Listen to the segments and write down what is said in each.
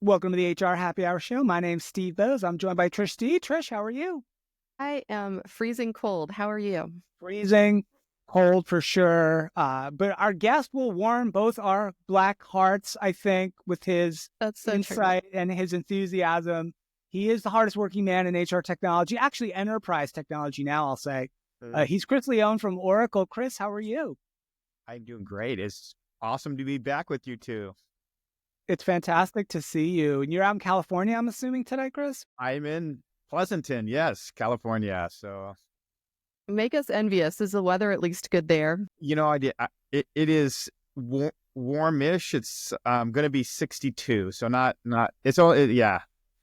Welcome to the HR Happy Hour Show. My name's Steve Boese. I'm joined by Trish Steed. Trish, how are you? I am freezing cold. How are you? Freezing, cold for sure. But our guest will warm both our black hearts, I think, with his That's so true. insight and his enthusiasm. He is the hardest working man in HR technology, actually enterprise technology now, I'll say. He's Chris Leone from Oracle. Chris, how are you? I'm doing great. It's awesome to be back with you two. It's fantastic to see you. And you're out in California, I'm assuming, today, Chris? I'm in Pleasanton, yes, California. So Make us envious. Is the weather at least good there? it is warmish. It's going to be 62. So not it's all yeah,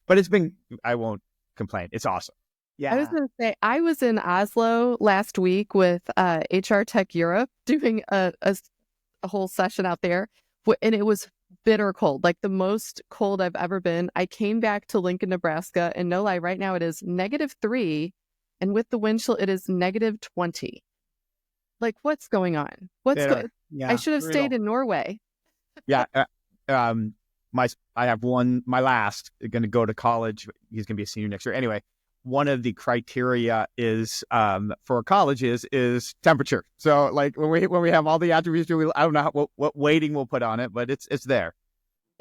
but it's been. I won't complain. It's awesome. Yeah. I was going to say, I was in Oslo last week with HR Tech Europe doing a whole session out there, and it was bitter cold, like the most cold I've ever been. I came back to Lincoln, Nebraska, and no lie, right now it is -3, and with the wind chill, it is -20. Like, what's going on? Yeah, I should have stayed in Norway. Yeah. I have my last going to go to college. He's going to be a senior next year. Anyway, one of the criteria is for colleges is temperature. So like when we have all the attributes, I don't know what weighting we'll put on it, but it's there.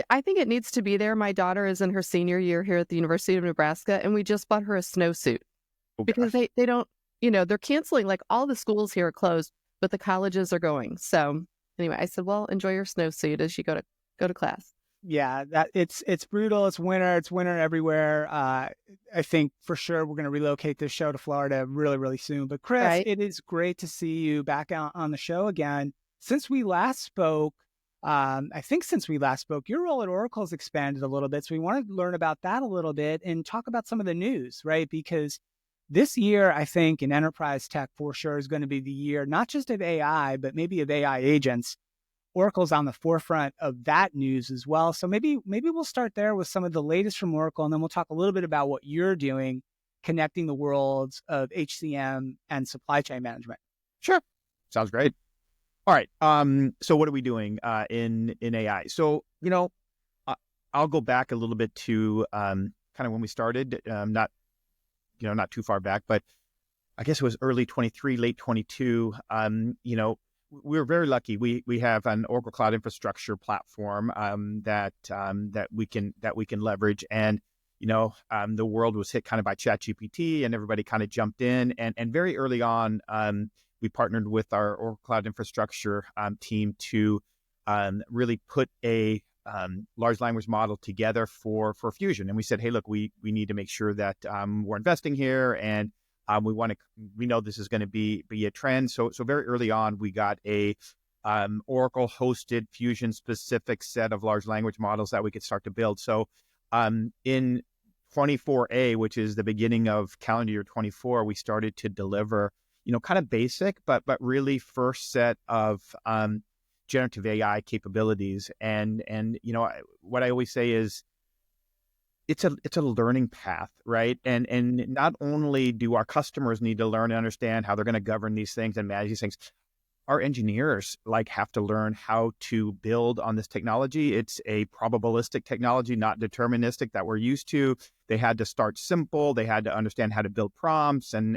I think it needs to be there. My daughter is in her senior year here at the University of Nebraska, and we just bought her a snowsuit because they don't, they're canceling, like all the schools here are closed, but the colleges are going. So anyway, I said, well, enjoy your snowsuit as you go to class. Yeah, that it's brutal. It's winter everywhere. I think for sure we're going to relocate this show to Florida really, really soon. But Chris, Right. It is great to see you back on the show again. Since we last spoke, your role at Oracle has expanded a little bit. So we want to learn about that a little bit and talk about some of the news, right? Because this year, I think in enterprise tech for sure is going to be the year, not just of AI, but maybe of AI agents. Oracle's on the forefront of that news as well. So maybe we'll start there with some of the latest from Oracle, and then we'll talk a little bit about what you're doing, connecting the worlds of HCM and supply chain management. Sure. Sounds great. All right. So what are we doing in AI? So, I'll go back a little bit to kind of when we started, not too far back, but I guess it was early 23, late 22. We were very lucky. We have an Oracle Cloud Infrastructure platform that we can leverage, and the world was hit kind of by ChatGPT, and everybody kind of jumped in, and very early on we partnered with our Oracle Cloud Infrastructure team to really put a large language model together for Fusion, and we said, hey, look, we need to make sure that we're investing here, and we know this is going to be a trend. So very early on, we got a Oracle hosted Fusion specific set of large language models that we could start to build. So in 24A, which is the beginning of calendar year 24, we started to deliver, kind of basic, but really first set of generative AI capabilities. And what I always say is, it's a learning path, right? And not only do our customers need to learn and understand how they're going to govern these things and manage these things, our engineers have to learn how to build on this technology. It's a probabilistic technology, not deterministic that we're used to. They had to start simple. They had to understand how to build prompts and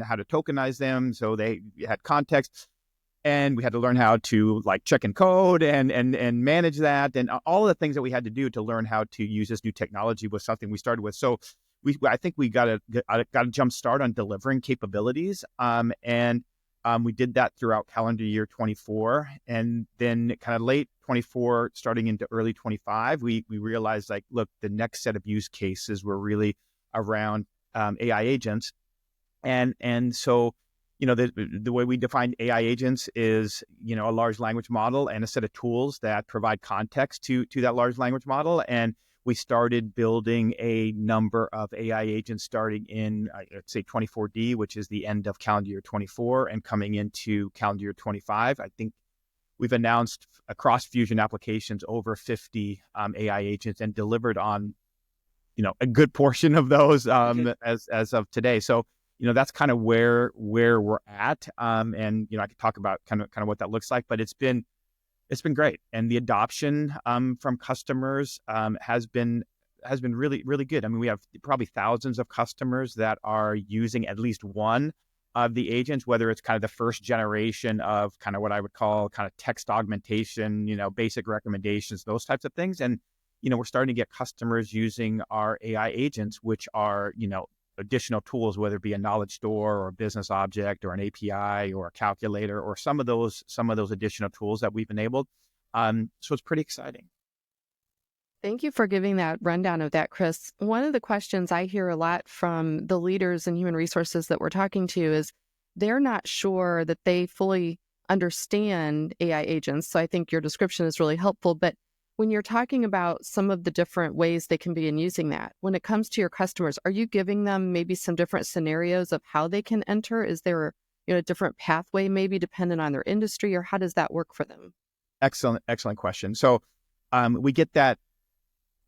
how to tokenize them. So they had context. And we had to learn how to check and code and manage that, and all of the things that we had to do to learn how to use this new technology was something we started with. So I think we got a jump start on delivering capabilities, and we did that throughout calendar year 24, and then kind of late 24, starting into early 25, we realized look, the next set of use cases were really around AI agents, and so. The way we define AI agents is, a large language model and a set of tools that provide context to that large language model. And we started building a number of AI agents starting in, let's say, 24D, which is the end of calendar year 24, and coming into calendar year 25. I think we've announced across Fusion applications over 50 AI agents and delivered on, a good portion of those as of today. So, that's kind of where we're at. And, I could talk about kind of what that looks like, but it's been It's been great, and the adoption from customers has been really, really good. I mean, we have probably thousands of customers that are using at least one of the agents, whether it's kind of the first generation of kind of what I would call kind of text augmentation, basic recommendations, those types of things. And, we're starting to get customers using our AI agents, which are, additional tools, whether it be a knowledge store or a business object or an API or a calculator or some of those additional tools that we've enabled. So it's pretty exciting. Thank you for giving that rundown of that, Chris. One of the questions I hear a lot from the leaders in human resources that we're talking to is they're not sure that they fully understand AI agents. So I think your description is really helpful. But when you're talking about some of the different ways they can be in using that, when it comes to your customers, are you giving them maybe some different scenarios of how they can enter? Is there a different pathway maybe dependent on their industry, or how does that work for them? Excellent question. So we get that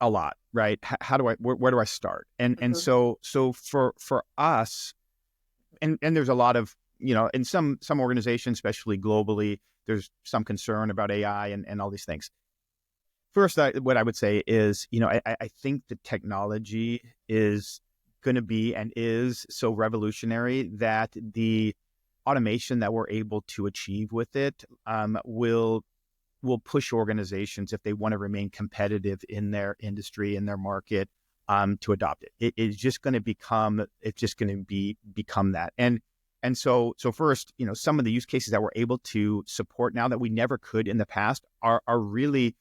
a lot, right? How do where do I start? And so for us, and there's a lot of, in some organizations, especially globally, there's some concern about AI and all these things. First, what I would say is, I think the technology is going to be and is so revolutionary that the automation that we're able to achieve with it will push organizations, if they want to remain competitive in their industry, in their market, to adopt it. It's just going to become that. And so first, some of the use cases that we're able to support now that we never could in the past are really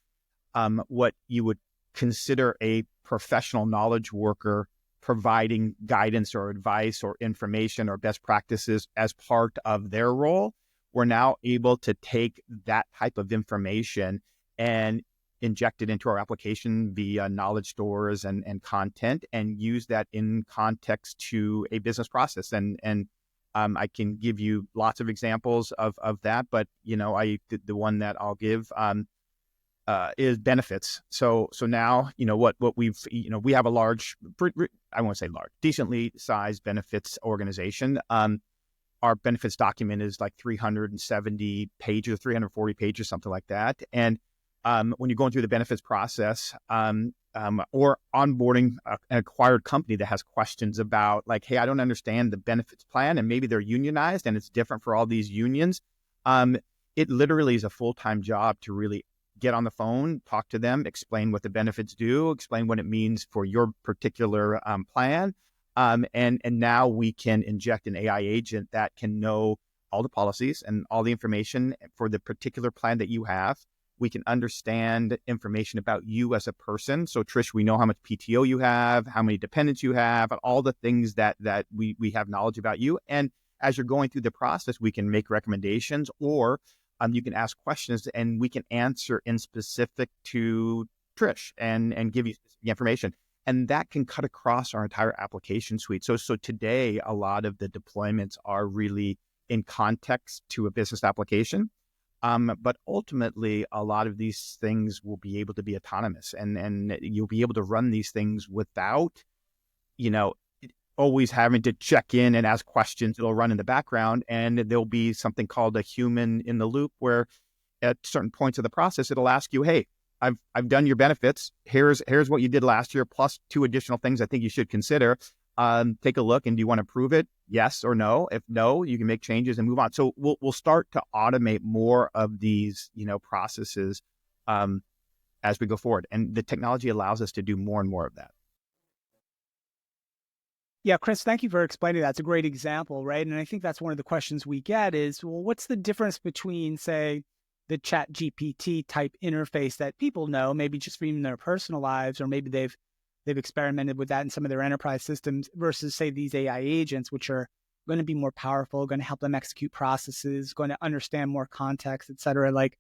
what you would consider a professional knowledge worker providing guidance or advice or information or best practices as part of their role. We're now able to take that type of information and inject it into our application via knowledge stores and content, and use that in context to a business process. And I can give you lots of examples of that, but the one that I'll give is benefits. So now, what we've, we have a large, I won't say large, decently sized benefits organization. Our benefits document is like 370 pages, 340 pages, something like that. And when you're going through the benefits process, or onboarding an acquired company that has questions about like, hey, I don't understand the benefits plan, and maybe they're unionized and it's different for all these unions. It literally is a full-time job to really get on the phone, talk to them, explain what the benefits do, explain what it means for your particular plan. And now we can inject an AI agent that can know all the policies and all the information for the particular plan that you have. We can understand information about you as a person. So Trish, we know how much PTO you have, how many dependents you have, and all the things that we have knowledge about you. And as you're going through the process, we can make recommendations, or you can ask questions and we can answer in specific to Trish and give you specific information. And that can cut across our entire application suite. So today, a lot of the deployments are really in context to a business application. But ultimately, a lot of these things will be able to be autonomous, and you'll be able to run these things without, always having to check in and ask questions. It'll run in the background, and there'll be something called a human in the loop, where at certain points of the process, it'll ask you, hey, I've done your benefits. Here's what you did last year, plus 2 additional things I think you should consider. Take a look, and do you want to approve it? Yes or no? If no, you can make changes and move on. So we'll start to automate more of these, processes as we go forward. And the technology allows us to do more and more of that. Yeah, Chris, thank you for explaining that. It's a great example, right? And I think that's one of the questions we get is, well, what's the difference between, say, the Chat GPT type interface that people know, maybe just from their personal lives, or maybe they've experimented with that in some of their enterprise systems, versus, say, these AI agents, which are going to be more powerful, going to help them execute processes, going to understand more context, et cetera. Like,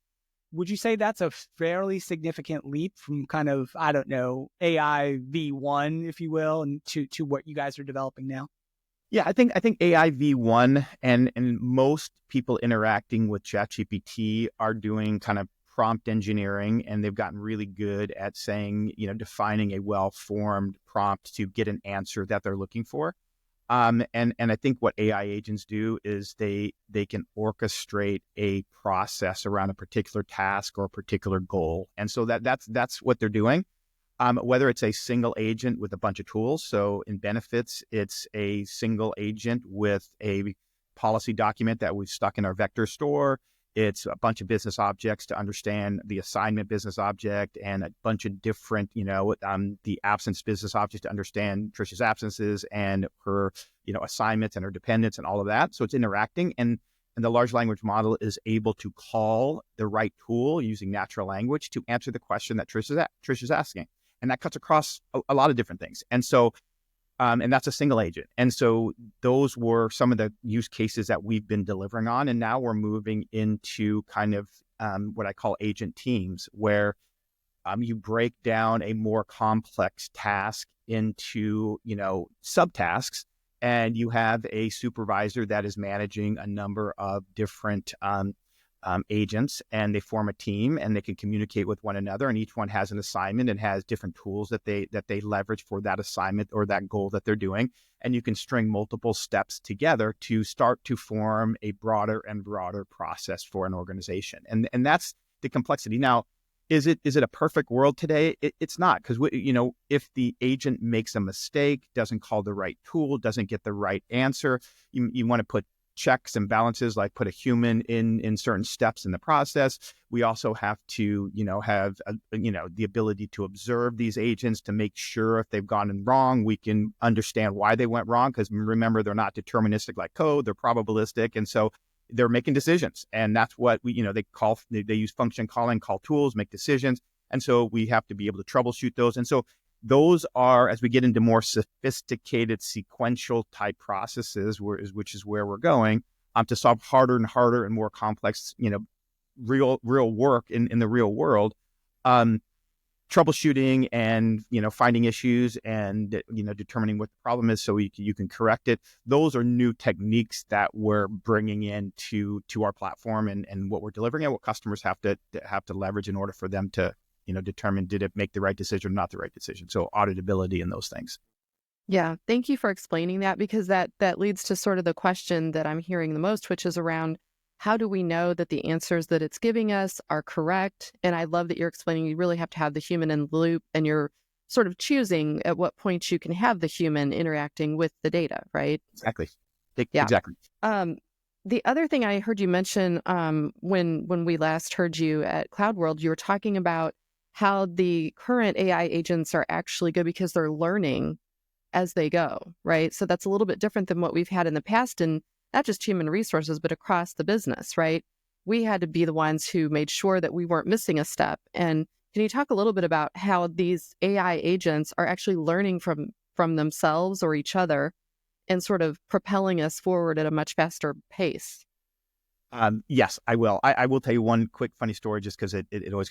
would you say that's a fairly significant leap from kind of, I don't know, AI V1, if you will, and to what you guys are developing now? Yeah, I think AI V1 and most people interacting with ChatGPT are doing kind of prompt engineering, and they've gotten really good at saying, defining a well-formed prompt to get an answer that they're looking for. And I think what AI agents do is they can orchestrate a process around a particular task or a particular goal. And so that's what they're doing. Whether it's a single agent with a bunch of tools. So in benefits, it's a single agent with a policy document that we've stuck in our vector store. It's a bunch of business objects to understand the assignment business object and a bunch of different, the absence business object to understand Trish's absences and her, assignments and her dependents and all of that. So it's interacting, and the large language model is able to call the right tool using natural language to answer the question that Trish is asking. And that cuts across a lot of different things. And so, and that's a single agent. And so those were some of the use cases that we've been delivering on. And now we're moving into kind of what I call agent teams, where you break down a more complex task into, subtasks, and you have a supervisor that is managing a number of different agents, and they form a team and they can communicate with one another, and each one has an assignment and has different tools that they leverage for that assignment or that goal that they're doing. And you can string multiple steps together to start to form a broader and broader process for an organization. And that's the complexity. Now, is it a perfect world today? It's not, because if the agent makes a mistake, doesn't call the right tool, doesn't get the right answer, you want to put checks and balances, like put a human in certain steps in the process. We also have to, have, the ability to observe these agents to make sure if they've gone wrong, we can understand why they went wrong. Because remember, they're not deterministic like code, they're probabilistic. And so they're making decisions. And that's what they use function calling, call tools, make decisions. And so we have to be able to troubleshoot those. And so those are, as we get into more sophisticated sequential type processes, which is where we're going, to solve harder and harder and more complex, real work in the real world, troubleshooting and, finding issues and, determining what the problem is so you can correct it. Those are new techniques that we're bringing into our platform and what we're delivering and what customers have to leverage in order for them to, determine, did it make the right decision or not the right decision? So auditability and those things. Yeah. Thank you for explaining that, because that leads to sort of the question that I'm hearing the most, which is around how do we know that the answers that it's giving us are correct? And I love that you're explaining you really have to have the human in the loop, and you're sort of choosing at what point you can have the human interacting with the data, right? Exactly. Yeah. Exactly. The other thing I heard you mention when we last heard you at Cloud World, you were talking about how the current AI agents are actually good because they're learning as they go, right? So that's a little bit different than what we've had in the past, and not just human resources, but across the business, right? We had to be the ones who made sure that we weren't missing a step. And can you talk a little bit about how these AI agents are actually learning from themselves or each other and sort of propelling us forward at a much faster pace? Yes, I will. I will tell you one quick funny story just because it always...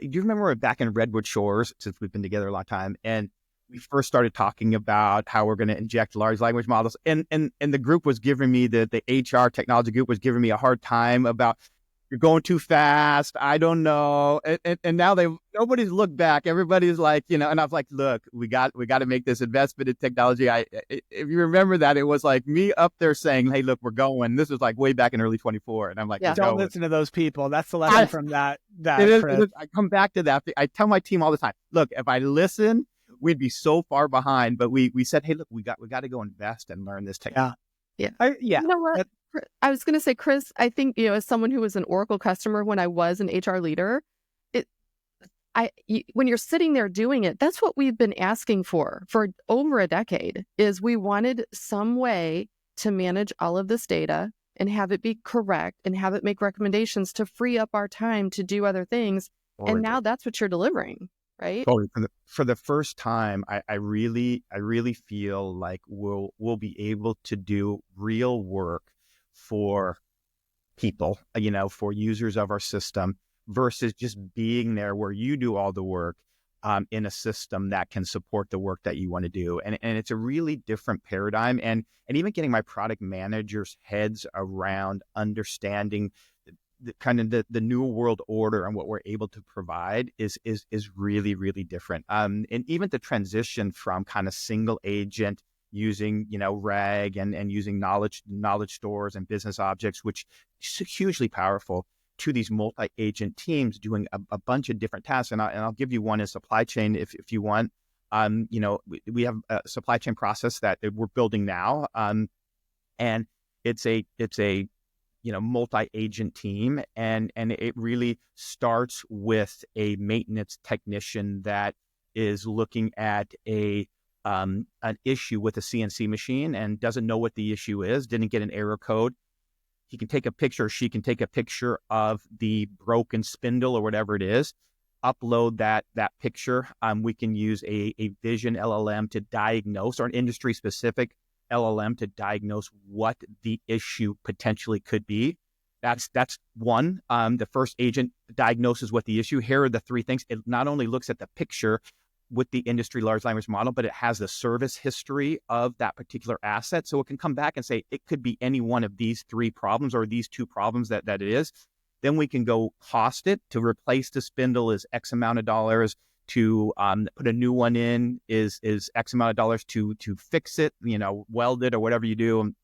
Do you remember back in Redwood Shores, since we've been together a long time, and we first started talking about how we're going to inject large language models, and the group was giving me, the HR technology group was giving me a hard time about, you're going too fast, I don't know, and now nobody's looked back. Everybody's like, and I was like, look, we got to make this investment in technology. If you remember that, it was like me up there saying, hey, look, we're going. This was like way back in early 24, and I'm like, yeah, don't listen to those people. That's the lesson from that. Chris. I come back to that. I tell my team all the time, look, if I listen, we'd be so far behind. But we said, hey, look, we got to go invest and learn this technology. Yeah. You know what? I was going to say, Chris, I think, as someone who was an Oracle customer when I was an HR leader, when you're sitting there doing it, that's what we've been asking for over a decade, is we wanted some way to manage all of this data and have it be correct and have it make recommendations to free up our time to do other things. And now that's what you're delivering, right? Totally. For the first time, I really feel like we'll be able to do real work for people, for users of our system, versus just being there where you do all the work in a system that can support the work that you want to do. And it's a really different paradigm. And even getting my product managers' heads around understanding the new world order and what we're able to provide is really, really different. And even the transition from kind of single agent using, RAG and using knowledge stores and business objects, which is hugely powerful, to these multi-agent teams doing a bunch of different tasks. And I'll give you one in supply chain if you want. We have a supply chain process that we're building now, and it's a multi-agent team, and it really starts with a maintenance technician that is looking at an issue with a CNC machine and doesn't know what the issue is, didn't get an error code. He can take a picture, she can take a picture of the broken spindle or whatever it is, upload that picture. We can use a vision LLM to diagnose, or an industry specific LLM to diagnose what the issue potentially could be. That's one. The first agent diagnoses what the issue. Here are the three things. It not only looks at the picture with the industry large language model, but it has the service history of that particular asset. So it can come back and say, it could be any one of these three problems or these two problems that it is. Then we can go cost it. To replace the spindle is X amount of dollars. To put a new one in is X amount of dollars. To fix it, weld it or whatever you do,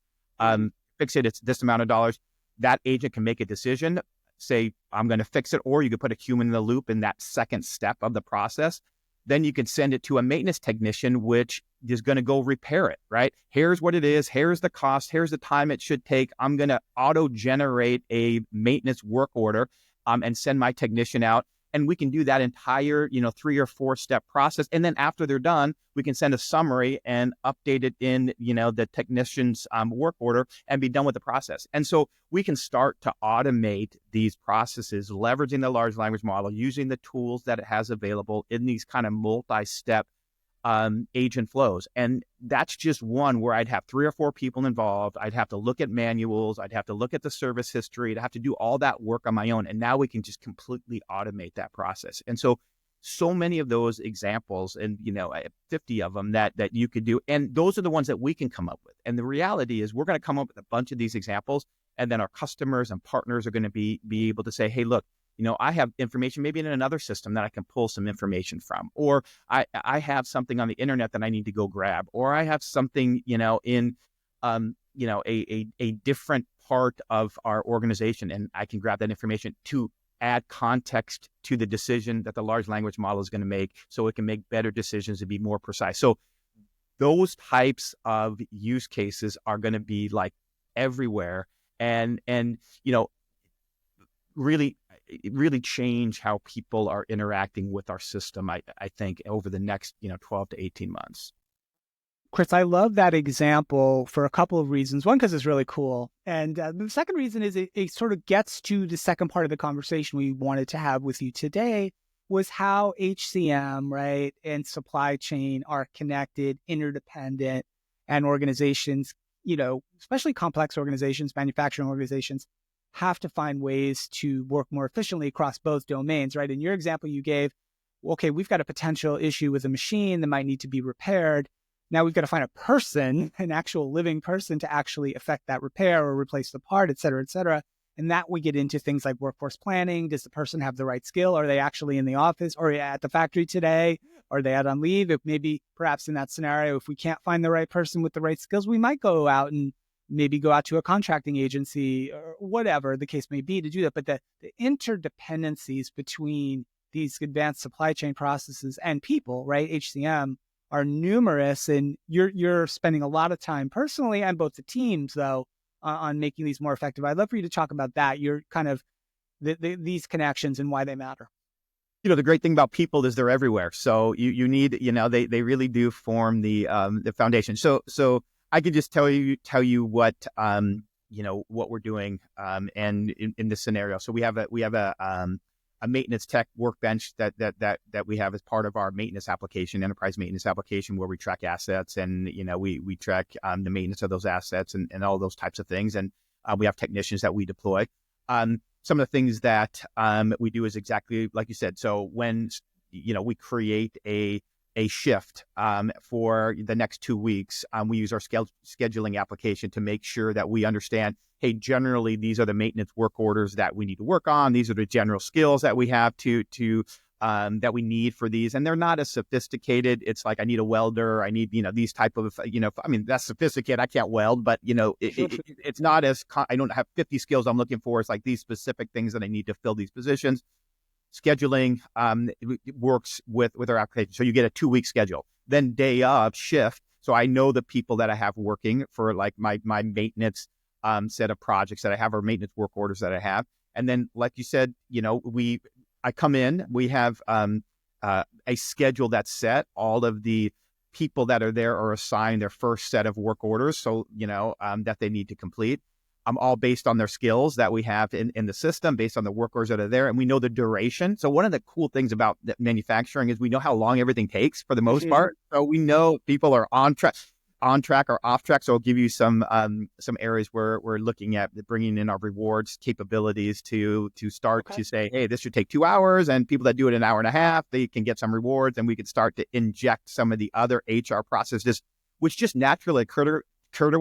fix it, it's this amount of dollars. That agent can make a decision, say, I'm going to fix it, or you could put a human in the loop in that second step of the process. Then you can send it to a maintenance technician, which is going to go repair it, right? Here's what it is. Here's the cost. Here's the time it should take. I'm going to auto-generate a maintenance work order and send my technician out. And we can do that entire, 3 or 4 step process. And then after they're done, we can send a summary and update it in, the technician's work order and be done with the process. And so we can start to automate these processes, leveraging the large language model, using the tools that it has available in these kind of multi-step agent flows. And that's just one where I'd have 3 or 4 people involved. I'd have to look at manuals. I'd have to look at the service history. I'd have to do all that work on my own. And now we can just completely automate that process. And so many of those examples, and 50 of them that you could do. And those are the ones that we can come up with. And the reality is we're going to come up with a bunch of these examples. And then our customers and partners are going to be able to say, hey, look, I have information maybe in another system that I can pull some information from, or I have something on the internet that I need to go grab, or I have something, in, a different part of our organization, and I can grab that information to add context to the decision that the large language model is going to make, so it can make better decisions and be more precise. So those types of use cases are going to be like everywhere, and really change how people are interacting with our system, I think, over the next 12 to 18 months. Chris, I love that example for a couple of reasons. One, because it's really cool. And the second reason is it sort of gets to the second part of the conversation we wanted to have with you today, was how HCM, right, and supply chain are connected, interdependent, and organizations, especially complex organizations, manufacturing organizations, have to find ways to work more efficiently across both domains, right? In your example you gave, okay, we've got a potential issue with a machine that might need to be repaired. Now we've got to find a person, an actual living person, to actually affect that repair or replace the part, et cetera, et cetera. And that we get into things like workforce planning. Does the person have the right skill? Are they actually in the office or at the factory today? Are they out on leave? If maybe perhaps in that scenario, if we can't find the right person with the right skills, we might go out to a contracting agency or whatever the case may be to do that. But the interdependencies between these advanced supply chain processes and people, right, HCM, are numerous. And you're spending a lot of time personally and both the teams, though, on making these more effective. I'd love for you to talk about that. You're kind of these connections and why they matter. The great thing about people is they're everywhere. So you need, they really do form the foundation. So I could just tell you what what we're doing and in this scenario. So we have a maintenance tech workbench that we have as part of our maintenance application, enterprise maintenance application, where we track assets and we track the maintenance of those assets and all those types of things. And we have technicians that we deploy. Some of the things that we do is exactly like you said. So when we create a shift for the next 2 weeks, we use our scheduling application to make sure that we understand, hey, generally, these are the maintenance work orders that we need to work on. These are the general skills that we have to that we need for these, and they're not as sophisticated. It's like I need a welder, I need these type of I mean that's sophisticated. I can't weld, but it's not as I don't have 50 skills I'm looking for. It's like these specific things that I need to fill these positions. Scheduling it works with our application, so you get a 2-week schedule. Then day of shift, so I know the people that I have working for like my maintenance set of projects that I have, or maintenance work orders that I have, and then like you said, I come in, we have a schedule that's set. All of the people that are there are assigned their first set of work orders, so that they need to complete. All based on their skills that we have in the system, based on the work orders that are there, and we know the duration. So one of the cool things about manufacturing is we know how long everything takes for the most part. So we know people are on track or off track. So I'll give you some areas where we're looking at bringing in our rewards capabilities to start to say, hey, this should take 2 hours, and people that do it an hour and a half, they can get some rewards, and we can start to inject some of the other HR processes, which just naturally occur to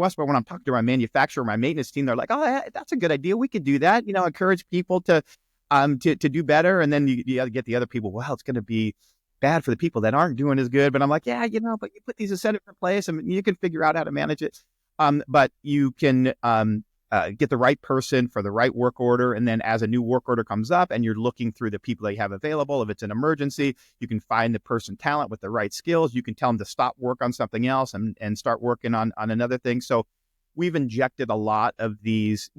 us. But when I'm talking to my manufacturer, my maintenance team, they're like, oh, that's a good idea. We could do that. Encourage people to do better. And then you get the other people, well, it's going to be bad for the people that aren't doing as good. But I'm like, yeah, but you put these incentives in place and you can figure out how to manage it. But you can get the right person for the right work order. And then as a new work order comes up and you're looking through the people that you have available, if it's an emergency, you can find the person talent with the right skills. You can tell them to stop work on something else and start working on another thing. So we've injected a lot of these,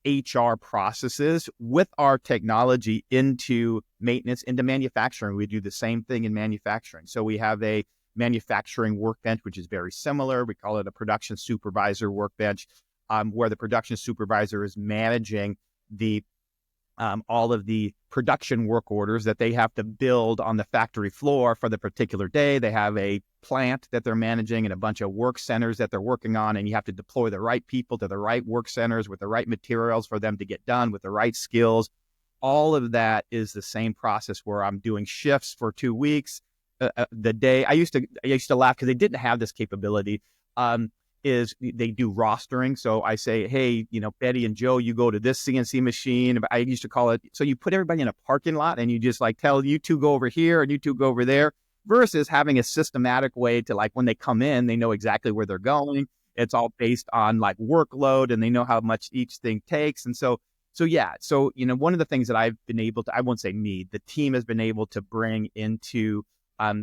HR processes with our technology into maintenance, into manufacturing. We do the same thing in manufacturing. So we have a manufacturing workbench, which is very similar. We call it a production supervisor workbench, where the production supervisor is managing all of the production work orders that they have to build on the factory floor for the particular day. They have a plant that they're managing and a bunch of work centers that they're working on, and you have to deploy the right people to the right work centers with the right materials for them to get done with the right skills. All of that is the same process where I'm doing shifts for 2 weeks. The day I used to laugh because they didn't have this capability. Is they do rostering. So I say, hey, Betty and Joe, you go to this CNC machine. I used to call it, so you put everybody in a parking lot and you just like tell you two go over here and you two go over there, versus having a systematic way to, like, when they come in, they know exactly where they're going. It's all based on like workload and they know how much each thing takes. And so one of the things that I've been able to, I won't say me, the team has been able to bring into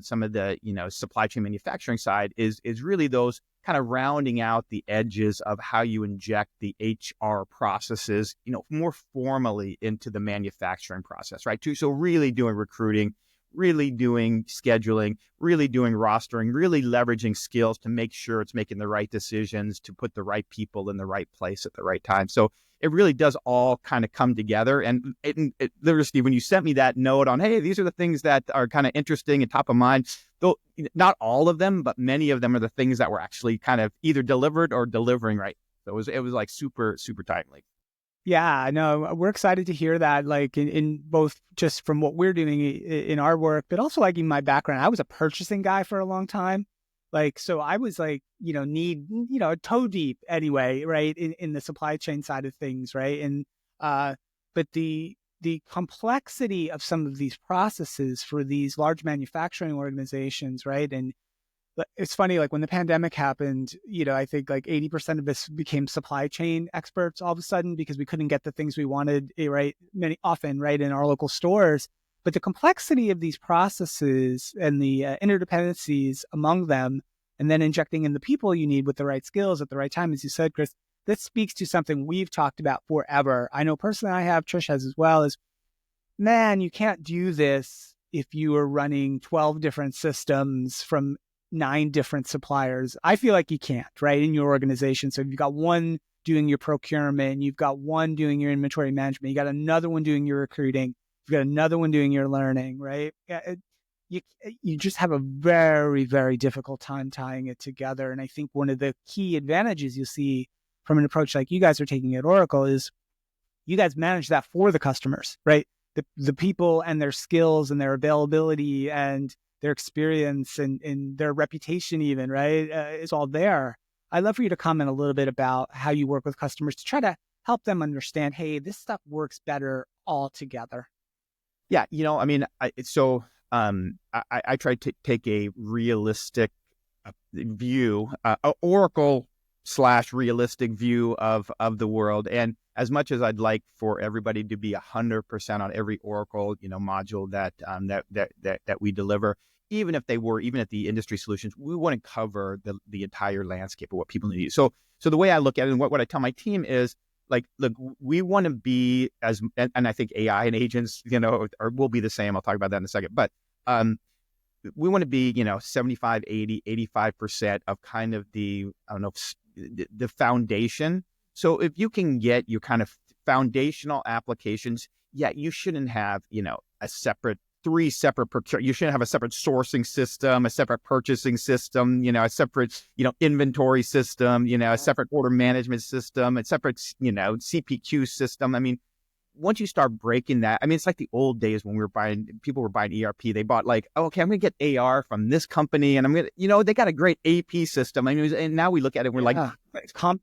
some of the, supply chain manufacturing side is really those kind of rounding out the edges of how you inject the HR processes, more formally into the manufacturing process, right? So really doing recruiting, really doing scheduling, really doing rostering, really leveraging skills to make sure it's making the right decisions, to put the right people in the right place at the right time. So it really does all kind of come together. And literally, Steve, when you sent me that note on, hey, these are the things that are kind of interesting and top of mind, though not all of them, but many of them are the things that were actually kind of either delivered or delivering right. So it was like super, super timely. Yeah, no, we're excited to hear that, like in both just from what we're doing in our work, but also like in my background. I was a purchasing guy for a long time. Like, so I was like, toe deep anyway, right, in the supply chain side of things, right? And but the complexity of some of these processes for these large manufacturing organizations, right? And it's funny, like when the pandemic happened, I think like 80% of us became supply chain experts all of a sudden because we couldn't get the things we wanted, right? Often, right, in our local stores. But the complexity of these processes and the interdependencies among them, and then injecting in the people you need with the right skills at the right time, as you said, Chris, this speaks to something we've talked about forever. I know personally I have, Trish has as well, is, man, you can't do this if you are running 12 different systems from 9 different suppliers. I feel like you can't, right, in your organization. So if you've got one doing your procurement, you've got one doing your inventory management, you got another one doing your recruiting, you've got another one doing your learning, right? You just have a very, very difficult time tying it together. And I think one of the key advantages you see from an approach like you guys are taking at Oracle is you guys manage that for the customers, right? The people and their skills and their availability and their experience and their reputation even, right, is all there. I'd love for you to comment a little bit about how you work with customers to try to help them understand, hey, this stuff works better all together. Yeah, I mean, I try to take a realistic view, Oracle / realistic view of the world. And as much as I'd like for everybody to be 100% on every Oracle, module that we deliver, even if at the industry solutions, we want to cover the entire landscape of what people need. So the way I look at it, and what I tell my team is, like, look, we want to be and I think AI and agents, will be the same. I'll talk about that in a second. But we want to be, 75, 80, 85% of kind of the foundation. So if you can get your kind of foundational applications, you shouldn't have, three separate you shouldn't have a separate sourcing system, a separate purchasing system, a separate, inventory system, a separate order management system, a separate, CPQ system. I mean, once you start breaking that, I mean, it's like the old days when people were buying ERP. They bought like, oh, okay, I'm going to get AR from this company, and I'm going to, they got a great AP system. I mean, and now we look at it, and we're like,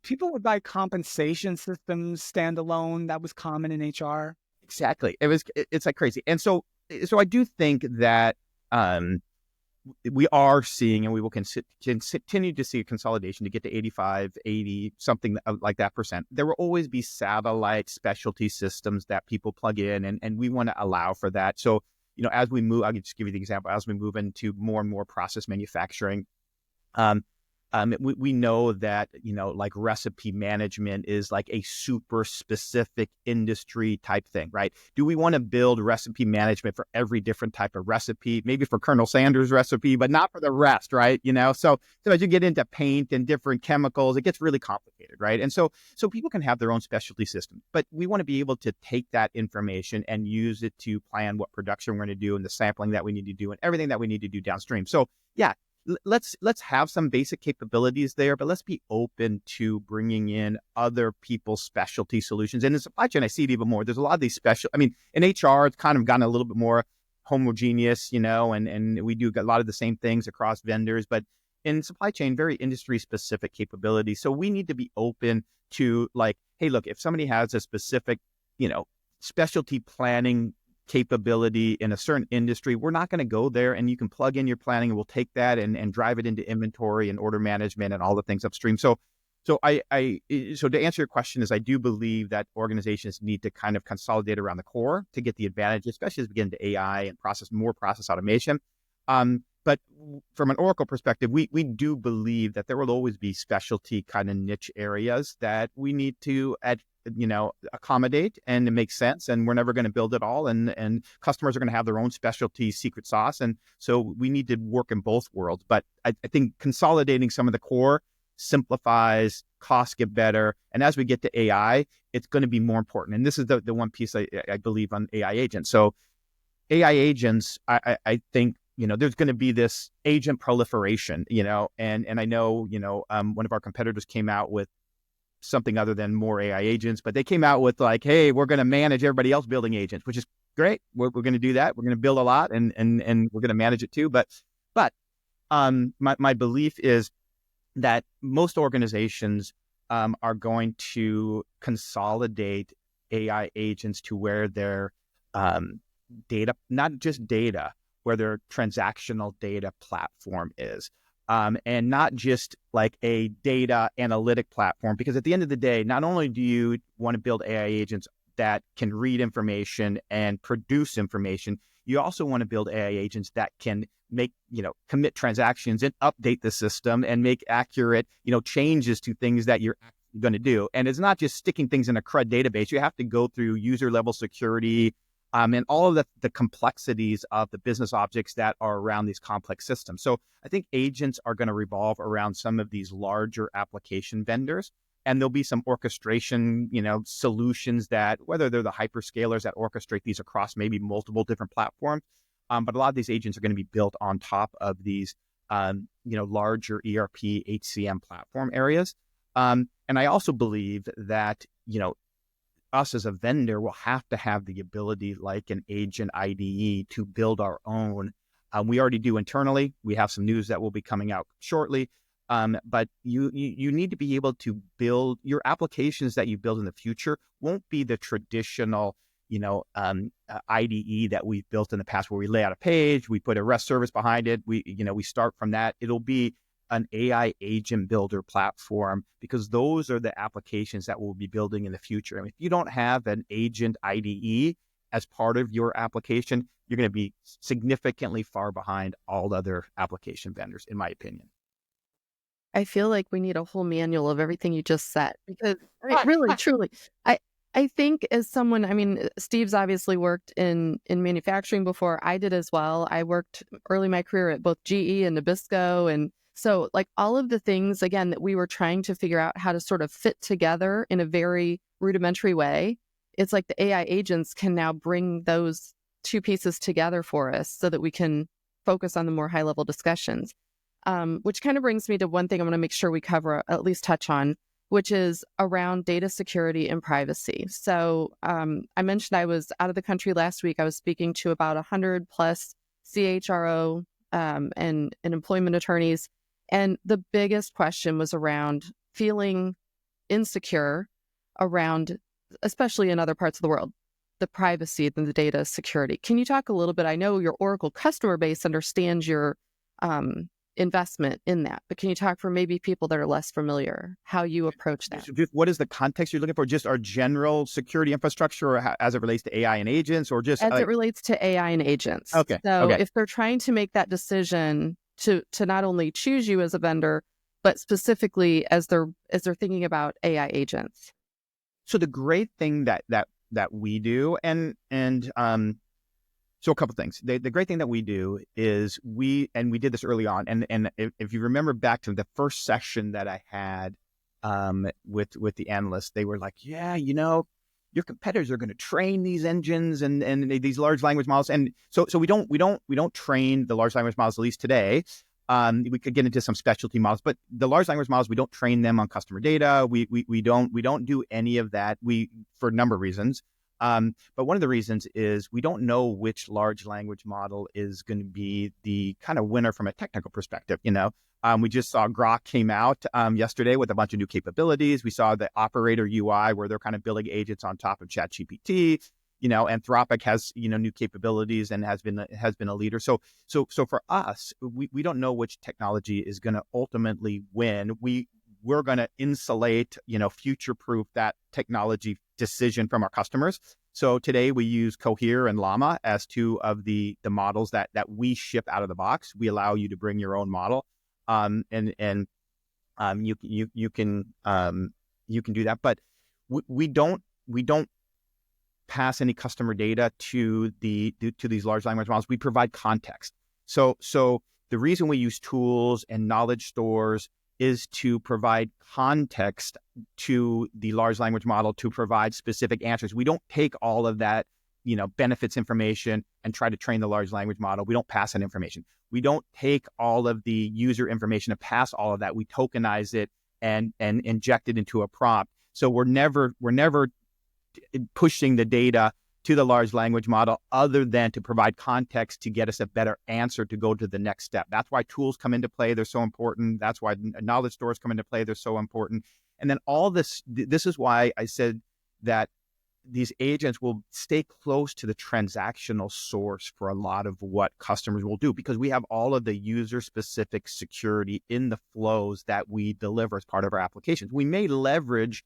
people would buy compensation systems standalone. That was common in HR. Exactly. It's like crazy. And so I do think that we are seeing, and we will continue to see a consolidation to get to 85, 80, something like that percent. There will always be satellite specialty systems that people plug in, and we want to allow for that. So, as we move, I'll just give you the example, as we move into more and more process manufacturing, we know that, like recipe management is like a super specific industry type thing, right? Do we want to build recipe management for every different type of recipe? Maybe for Colonel Sanders' recipe, but not for the rest, right? So as you get into paint and different chemicals, it gets really complicated, right? And so people can have their own specialty system, but we want to be able to take that information and use it to plan what production we're going to do and the sampling that we need to do and everything that we need to do downstream. So yeah, let's have some basic capabilities there, but let's be open to bringing in other people's specialty solutions. And in supply chain, I see it even more. There's a lot of these in HR, it's kind of gotten a little bit more homogeneous, and we do a lot of the same things across vendors, but in supply chain, very industry specific capabilities. So we need to be open to, like, hey, look, if somebody has a specific, specialty planning capability in a certain industry, we're not going to go there, and you can plug in your planning, and we'll take that and drive it into inventory and order management and all the things upstream. So to answer your question is, I do believe that organizations need to kind of consolidate around the core to get the advantage, especially as we get into AI and more process automation. But from an Oracle perspective, we do believe that there will always be specialty kind of niche areas that we need to accommodate, and it makes sense. And we're never going to build it all. And customers are going to have their own specialty secret sauce. And so we need to work in both worlds. But I think consolidating some of the core simplifies, costs get better. And as we get to AI, it's going to be more important. And this is the one piece I believe on AI agents. So AI agents, I think, there's going to be this agent proliferation, and I know, one of our competitors came out with something other than more AI agents, but they came out with like, hey, we're going to manage everybody else building agents, which is great. We're going to do that. We're going to build a lot, and we're going to manage it too. But my belief is that most organizations are going to consolidate AI agents to where their data, not just data, where their transactional data platform is. And not just like a data analytic platform, because at the end of the day, not only do you want to build AI agents that can read information and produce information, you also want to build AI agents that can make, commit transactions and update the system and make accurate, changes to things that you're going to do. And it's not just sticking things in a CRUD database. You have to go through user level security, and all of the complexities of the business objects that are around these complex systems. So I think agents are going to revolve around some of these larger application vendors, and there'll be some orchestration, solutions that, whether they're the hyperscalers that orchestrate these across maybe multiple different platforms, but a lot of these agents are going to be built on top of these, larger ERP, HCM platform areas. And I also believe that, us as a vendor will have to have the ability, like an agent IDE, to build our own. We already do internally. We have some news that will be coming out shortly. But you need to be able to build your applications that you build in the future won't be the traditional, IDE that we've built in the past where we lay out a page, we put a REST service behind it. We start from that. It'll be an AI agent builder platform, because those are the applications that we'll be building in the future. I mean, if you don't have an agent IDE as part of your application, you're going to be significantly far behind all other application vendors, in my opinion. I feel like we need a whole manual of everything you just said, because really, truly, I think as someone, I mean, Steve's obviously worked in manufacturing before. I did as well. I worked early in my career at both GE and Nabisco. And so like all of the things, again, that we were trying to figure out how to sort of fit together in a very rudimentary way. It's like the AI agents can now bring those two pieces together for us so that we can focus on the more high level discussions. Which kind of brings me to one thing I want to make sure we cover, at least touch on, which is around data security and privacy. So I mentioned I was out of the country last week. I was speaking to about 100 plus CHRO and employment attorneys. And the biggest question was around feeling insecure around, especially in other parts of the world, the privacy and the data security. Can you talk a little bit? I know your Oracle customer base understands your investment in that, but can you talk for maybe people that are less familiar, how you approach that? Just what is the context you're looking for? Just our general security infrastructure, or as it relates to AI and agents, or just as it relates to AI and agents? Okay. So if they're trying to make that decision to not only choose you as a vendor, but specifically as they're thinking about AI agents. So the great thing that we do, so a couple of things. The great thing that we do is we did this early on, and if you remember back to the first session that I had with the analysts, they were like, yeah, your competitors are going to train these engines and these large language models, and so we don't train the large language models, at least today. We could get into some specialty models, but the large language models, we don't train them on customer data. We don't do any of that. For a number of reasons. But one of the reasons is we don't know which large language model is going to be the kind of winner from a technical perspective. We just saw Grok came out yesterday with a bunch of new capabilities. We saw the operator UI where they're kind of building agents on top of ChatGPT. Anthropic has new capabilities and has been a leader. So for us, we don't know which technology is going to ultimately win. We're going to insulate, future-proof that technology decision from our customers. So today we use Cohere and Llama as two of the models that we ship out of the box. We allow you to bring your own model, and you can do that. But we don't pass any customer data to these large language models. We provide context. So the reason we use tools and knowledge stores is to provide context to the large language model to provide specific answers. We don't take all of that, benefits information and try to train the large language model. We don't pass that information. We don't take all of the user information and pass all of that. We tokenize it and inject it into a prompt. So we're never pushing the data to the large language model other than to provide context to get us a better answer to go to the next step. That's why tools come into play. They're so important. That's why knowledge stores come into play. They're so important. And then all this is why I said that these agents will stay close to the transactional source for a lot of what customers will do, because we have all of the user-specific security in the flows that we deliver as part of our applications. We may leverage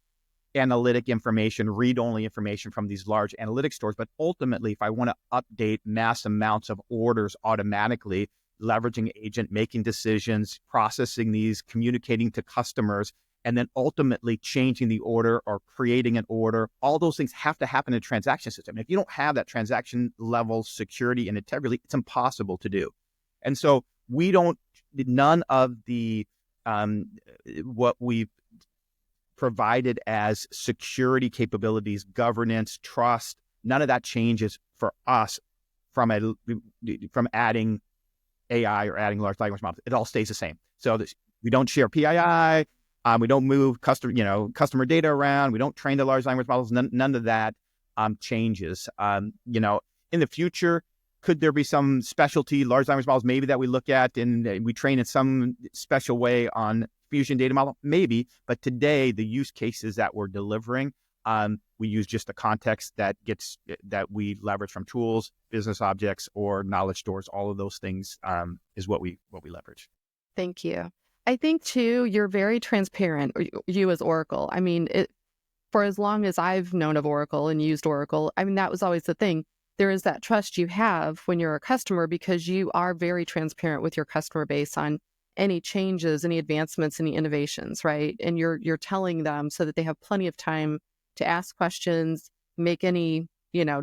analytic information, read-only information from these large analytic stores. But ultimately, if I want to update mass amounts of orders automatically, leveraging agent, making decisions, processing these, communicating to customers, and then ultimately changing the order or creating an order, all those things have to happen in a transaction system. And if you don't have that transaction level security and integrity, it's impossible to do. And so none of the what we've provided as security capabilities, governance, trust, none of that changes for us from adding AI or adding large language models. It all stays the same. So we don't share PII, we don't move customer data around, we don't train the large language models. None of that changes. In the future, could there be some specialty large language models maybe that we look at and we train in some special way on Fusion data model? Maybe, but today the use cases that we're delivering, We use just the context that we leverage from tools, business objects, or knowledge stores. All of those things is what we leverage. Thank you. I think too, you're very transparent, you as Oracle. I mean, for as long as I've known of Oracle and used Oracle, I mean, that was always the thing. There is that trust you have when you're a customer because you are very transparent with your customer base on any changes, any advancements, any innovations, right? And you're telling them so that they have plenty of time to ask questions, make any,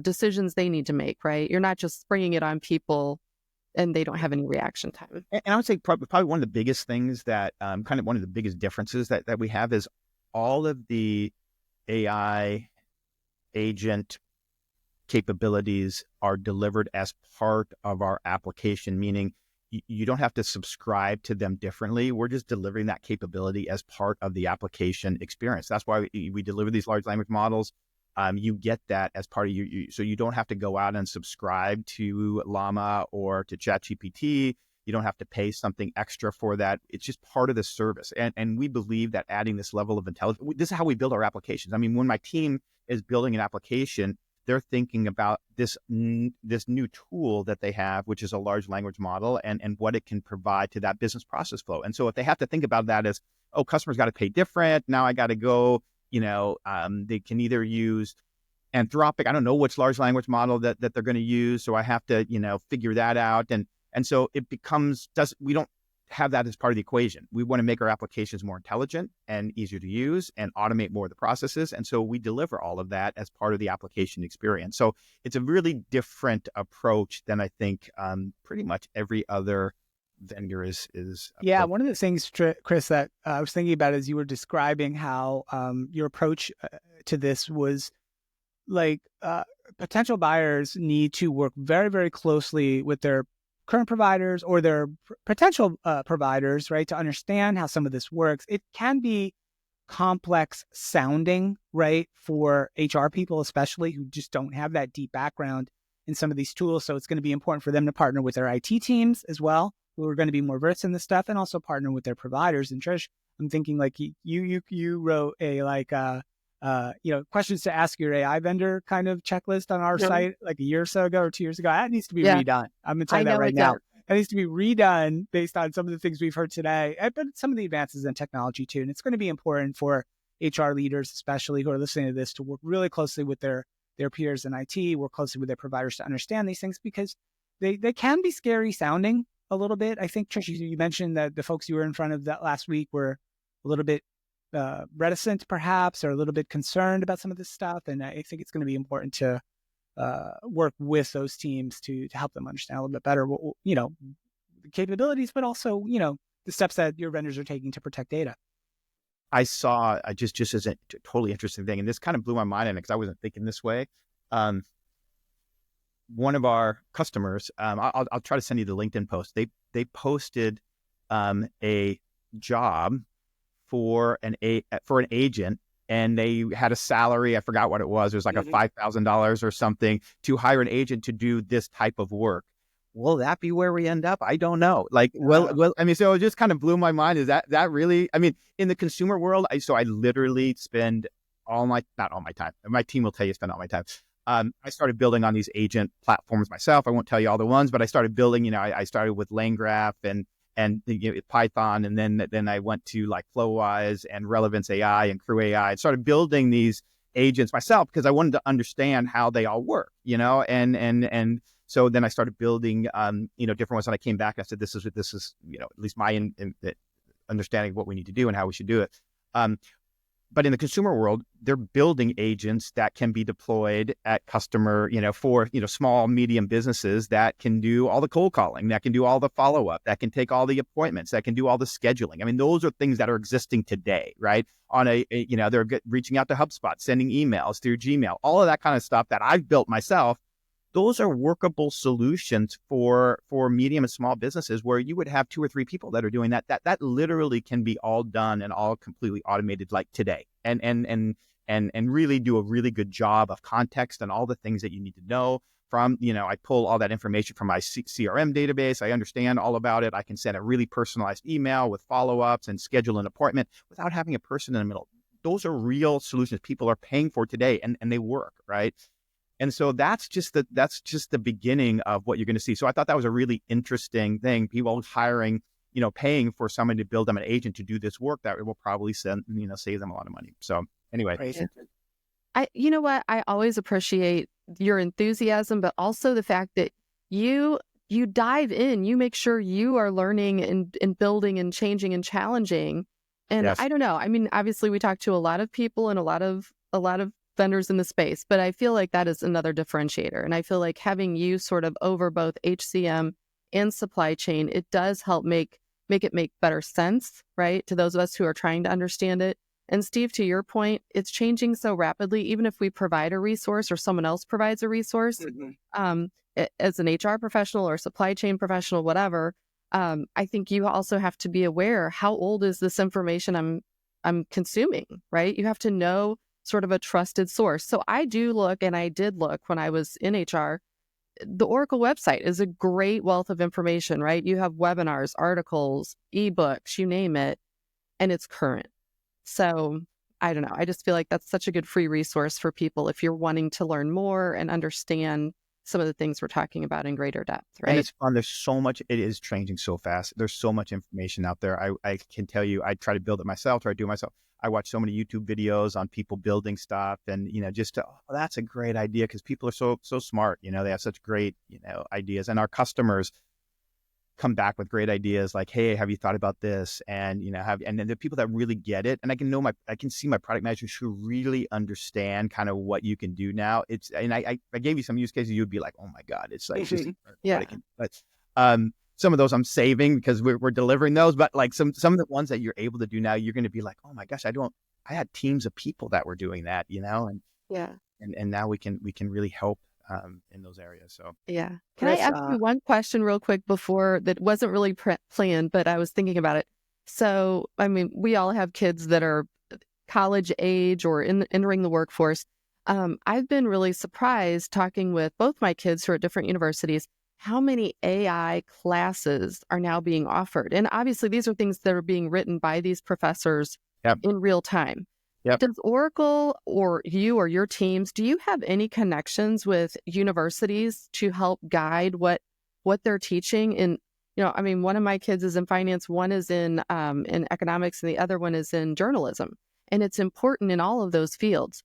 decisions they need to make, right? You're not just springing it on people and they don't have any reaction time. And I would say probably one of the biggest things that kind of one of the biggest differences that we have is all of the AI agent capabilities are delivered as part of our application, meaning you don't have to subscribe to them differently. We're just delivering that capability as part of the application experience. That's why we deliver these large language models. You get that as part of so you don't have to go out and subscribe to Llama or to ChatGPT. You don't have to pay something extra for that. It's just part of the service. And we believe that adding this level of intelligence, this is how we build our applications. I mean, when my team is building an application, they're thinking about this new tool that they have, which is a large language model, and what it can provide to that business process flow. And so if they have to think about that as, oh, customers got to pay different, now I got to go, they can either use Anthropic, I don't know which large language model that they're going to use, so I have to, figure that out. And so it becomes, we don't have that as part of the equation. We want to make our applications more intelligent and easier to use and automate more of the processes. And so we deliver all of that as part of the application experience. So it's a really different approach than I think pretty much every other vendor is. Yeah, one of the things, Chris, that I was thinking about as you were describing how your approach to this was like potential buyers need to work very, very closely with their current providers or their potential providers, right, to understand how some of this works. It can be complex sounding, right, for HR people, especially who just don't have that deep background in some of these tools. So it's going to be important for them to partner with their IT teams as well, who are going to be more versed in this stuff, and also partner with their providers. And Trish, I'm thinking like you wrote a questions to ask your AI vendor kind of checklist on our site like a year or so ago or 2 years ago. That needs to be redone. I'm going to tell you that right now. That needs to be redone based on some of the things we've heard today, but some of the advances in technology too. And it's going to be important for HR leaders, especially who are listening to this, to work really closely with their peers in IT, work closely with their providers to understand these things, because they can be scary sounding a little bit. I think, Trish, you mentioned that the folks you were in front of that last week were a little bit reticent perhaps, or a little bit concerned about some of this stuff. And I think it's going to be important to work with those teams to help them understand a little bit better, the capabilities, but also, the steps that your vendors are taking to protect data. I saw just as a totally interesting thing, and this kind of blew my mind because I wasn't thinking this way. One of our customers, I'll try to send you the LinkedIn post. They posted a job for an agent, and they had a salary. I forgot what it was. It was like a $5,000 or something to hire an agent to do this type of work. Will that be where we end up? I don't know. Well, I mean, so it just kind of blew my mind. Is that really? I mean, in the consumer world, I literally spend not all my time. My team will tell you, spend all my time. I started building on these agent platforms myself. I won't tell you all the ones, but I started building. I started with LangGraph and Python, and then I went to like Flowwise and Relevance AI and Crew AI. I started building these agents myself because I wanted to understand how they all work, and so then I started building, different ones. And I came back. I said, this is, at least my understanding of what we need to do and how we should do it. But in the consumer world, they're building agents that can be deployed at customer, for, small, medium businesses that can do all the cold calling, that can do all the follow-up, that can take all the appointments, that can do all the scheduling. I mean, those are things that are existing today, right? On they're reaching out to HubSpot, sending emails through Gmail, all of that kind of stuff that I've built myself. Those are workable solutions for medium and small businesses where you would have 2 or 3 people that are doing that. That literally can be all done and all completely automated like today, and really do a really good job of context and all the things that you need to know from, I pull all that information from my CRM database. I understand all about it. I can send a really personalized email with follow-ups and schedule an appointment without having a person in the middle. those are real solutions people are paying for today, and they work, right? And so that's just the beginning of what you're going to see. So I thought that was a really interesting thing. People hiring, paying for someone to build them an agent to do this work that will probably save them a lot of money. So anyway. Crazy. You know what? I always appreciate your enthusiasm, but also the fact that you dive in, you make sure you are learning and building and changing and challenging. And Yes. I don't know. I mean, obviously we talk to a lot of people and a lot of vendors in the space, but I feel like that is another differentiator. And I feel like having you sort of over both HCM and supply chain, it does help make it make better sense, right? To those of us who are trying to understand it. And Steve, to your point, it's changing so rapidly. Even if we provide a resource or someone else provides a resource, as an HR professional or supply chain professional, whatever, I think you also have to be aware, how old is this information I'm consuming, right? You have to know sort of a trusted source. So I do look, and I did look when I was in HR. The Oracle website is a great wealth of information, right? You have webinars, articles, ebooks, you name it, and it's current. So I don't know. I just feel like that's such a good free resource for people if you're wanting to learn more and understand some of the things we're talking about in greater depth, right? And it's fun. There's so much. It is changing so fast. There's so much information out there. I can tell you, I try to build it myself, try to do it myself. I watch so many YouTube videos on people building stuff, and that's a great idea, because people are so smart. They have such great ideas, and our customers come back with great ideas like, hey, have you thought about this? And and then the people that really get it, and I can see my product managers who really understand kind of what you can do now. I gave you some use cases, you'd be like, oh my God, it's like just yeah. But some of those I'm saving because we're delivering those, but like some of the ones that you're able to do now, you're going to be like, oh my gosh, I had teams of people that were doing that, and yeah, and now we can really help in those areas. So yeah. Can Chris, I ask you one question real quick before that wasn't really planned, but I was thinking about it. So, I mean, we all have kids that are college age or entering the workforce. I've been really surprised talking with both my kids who are at different universities, how many AI classes are now being offered. And obviously, these are things that are being written by these professors in real time. Yep. Does Oracle or you or your teams, do you have any connections with universities to help guide what they're teaching? And, I mean, one of my kids is in finance, one is in economics, and the other one is in journalism. And it's important in all of those fields.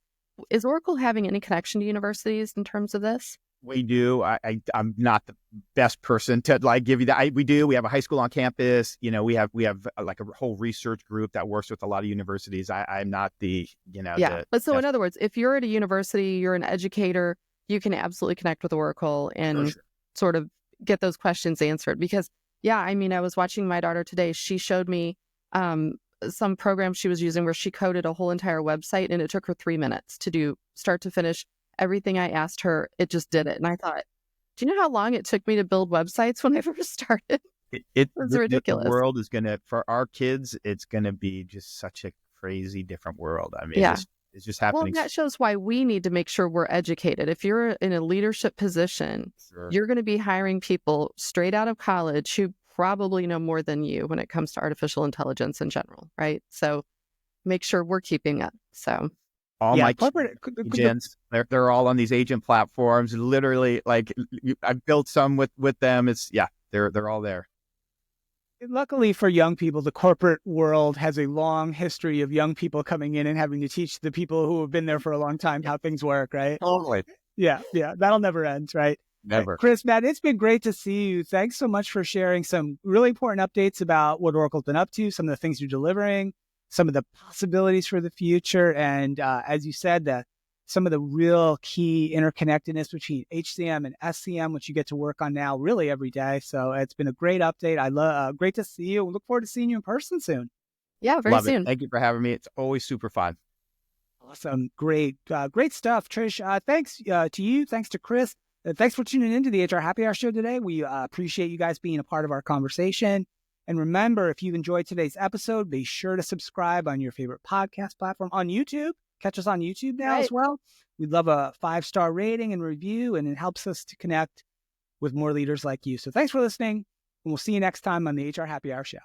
Is Oracle having any connection to universities in terms of this? We do. I'm not the best person to give you that. We do. We have a high school on campus. We have like a whole research group that works with a lot of universities. I'm not the. But so in other words, if you're at a university, you're an educator, you can absolutely connect with Oracle and sort of get those questions answered. Because I mean, I was watching my daughter today. She showed me some program she was using where she coded a whole entire website, and it took her 3 minutes to do start to finish. Everything I asked her, it just did it. And I thought, do you know how long it took me to build websites when I first started? It was ridiculous. The world is for our kids, it's going to be just such a crazy different world. I mean, it's just happening. Well, that shows why we need to make sure we're educated. If you're in a leadership position, you're going to be hiring people straight out of college who probably know more than you when it comes to artificial intelligence in general, right? So make sure we're keeping up. So. All my agents, they're all on these agent platforms. Literally, I've built some with them. They're all there. Luckily for young people, the corporate world has a long history of young people coming in and having to teach the people who have been there for a long time how things work, right? Totally. Yeah. That'll never end, right? Never. Chris, Matt, it's been great to see you. Thanks so much for sharing some really important updates about what Oracle's been up to, some of the things you're delivering, some of the possibilities for the future. And as you said, some of the real key interconnectedness between HCM and SCM, which you get to work on now really every day. So it's been a great update. I love great to see you. We look forward to seeing you in person soon. Yeah, very soon. Thank you for having me. It's always super fun. Awesome. Great stuff. Trish, thanks to you. Thanks to Chris. Thanks for tuning into the HR Happy Hour show today. We appreciate you guys being a part of our conversation. And remember, if you've enjoyed today's episode, be sure to subscribe on your favorite podcast platform on YouTube. Catch us on YouTube now as well. We'd love a 5-star rating and review, and it helps us to connect with more leaders like you. So thanks for listening, and we'll see you next time on the HR Happy Hour show.